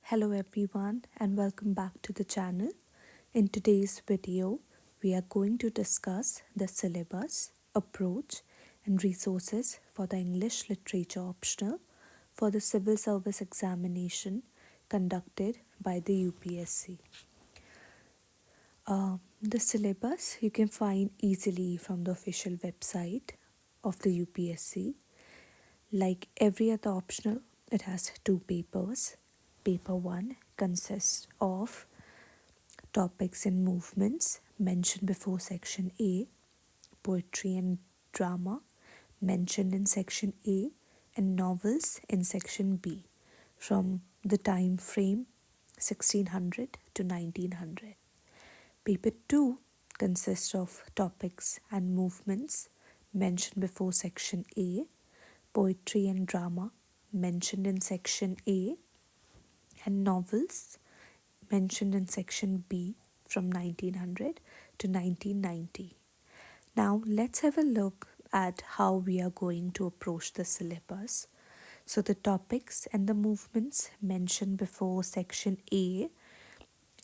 Hello everyone and welcome back to the channel. In today's video, we are going to discuss the syllabus, approach and resources for the English Literature optional for the Civil Service examination conducted by the UPSC. The syllabus you can find easily from the official website of the UPSC. Like every other optional, it has two papers. Paper 1 consists of topics and movements mentioned before section A, poetry and drama mentioned in section A, and novels in section B from the time frame 1600 to 1900. Paper 2 consists of topics and movements mentioned before section A, poetry and drama mentioned in section A, and novels mentioned in section B from 1900 to 1990. Now let's have a look at how we are going to approach the syllabus. So the topics and the movements mentioned before section A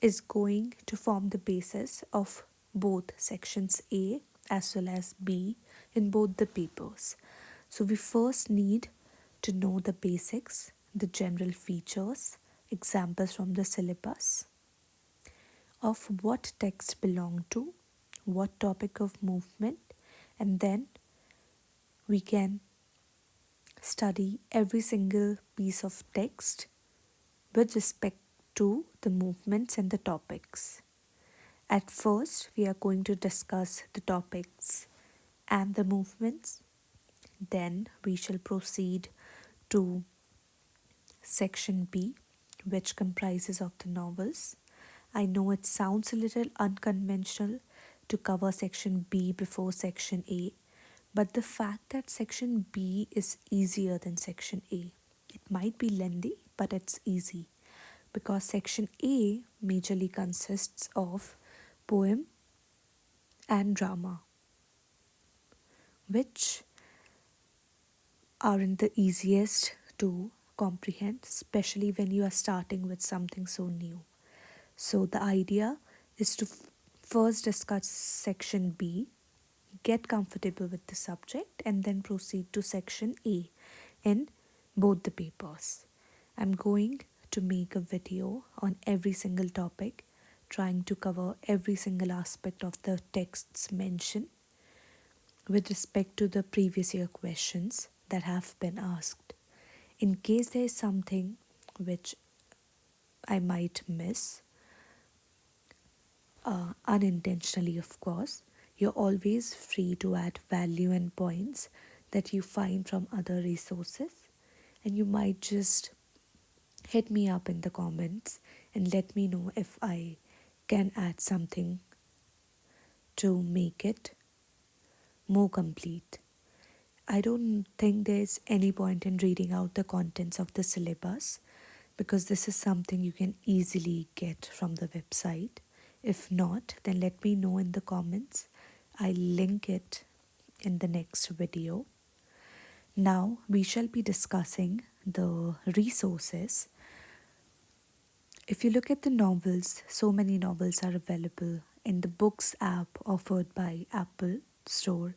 is going to form the basis of both sections A as well as B in both the papers. So we first need to know the basics, the general features, examples from the syllabus of what text belong to, what topic of movement, and then we can study every single piece of text with respect to the movements and the topics. At first, we are going to discuss the topics and the movements. Then we shall proceed to section B, which comprises of the novels. I know it sounds a little unconventional to cover section B before section A, but the fact that section B is easier than section A. It might be lengthy, but it's easy because section A majorly consists of poem and drama, which aren't the easiest to comprehend, especially when you are starting with something so new. So the idea is to first discuss section B, get comfortable with the subject, and then proceed to section A in both the papers. I'm going to make a video on every single topic, trying to cover every single aspect of the texts mentioned with respect to the previous year questions that have been asked. In case there is something which I might miss, unintentionally of course, you're always free to add value and points that you find from other resources, and you might just hit me up in the comments and let me know if I can add something to make it more complete. I don't think there's any point in reading out the contents of the syllabus because this is something you can easily get from the website. If not, then let me know in the comments. I'll link it in the next video. Now we shall be discussing the resources. If you look at the novels, so many novels are available in the books app offered by Apple Store,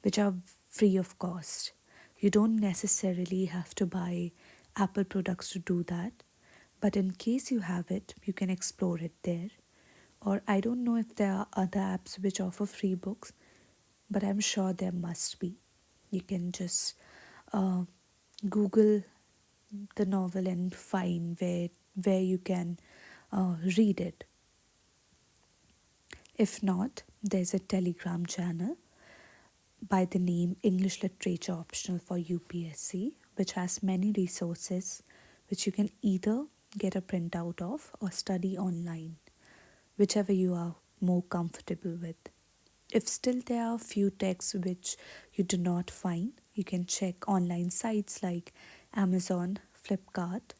which are free of cost. You don't necessarily have to buy Apple products to do that, but in case you have it, you can explore it there. Or I don't know if there are other apps which offer free books, but I'm sure there must be. You can just Google the novel and find where you can read it. If not, there's a Telegram channel by the name English Literature Optional for UPSC, which has many resources which you can either get a printout of or study online, whichever you are more comfortable with. If still there are few texts which you do not find, you can check online sites like Amazon, Flipkart.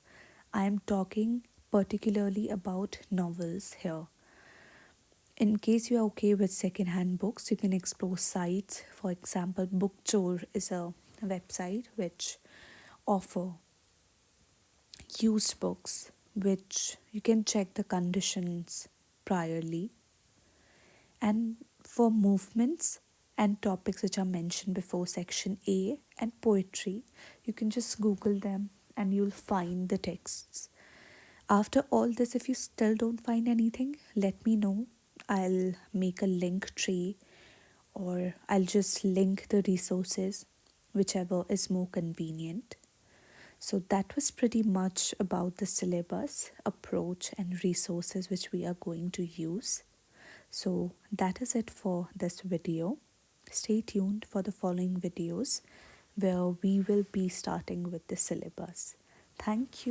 I am talking particularly about novels here. In case you are okay with second-hand books, you can explore sites. For example, Bookstore is a website which offer used books which you can check the conditions priorly. And for movements and topics which are mentioned before section A and poetry, you can just Google them and you'll find the texts. After all this, if you still don't find anything, let me know. I'll make a link tree or I'll just link the resources, whichever is more convenient. So that was pretty much about the syllabus, approach, and resources which we are going to use. So that is it for this video. Stay tuned for the following videos where we will be starting with the syllabus. Thank you.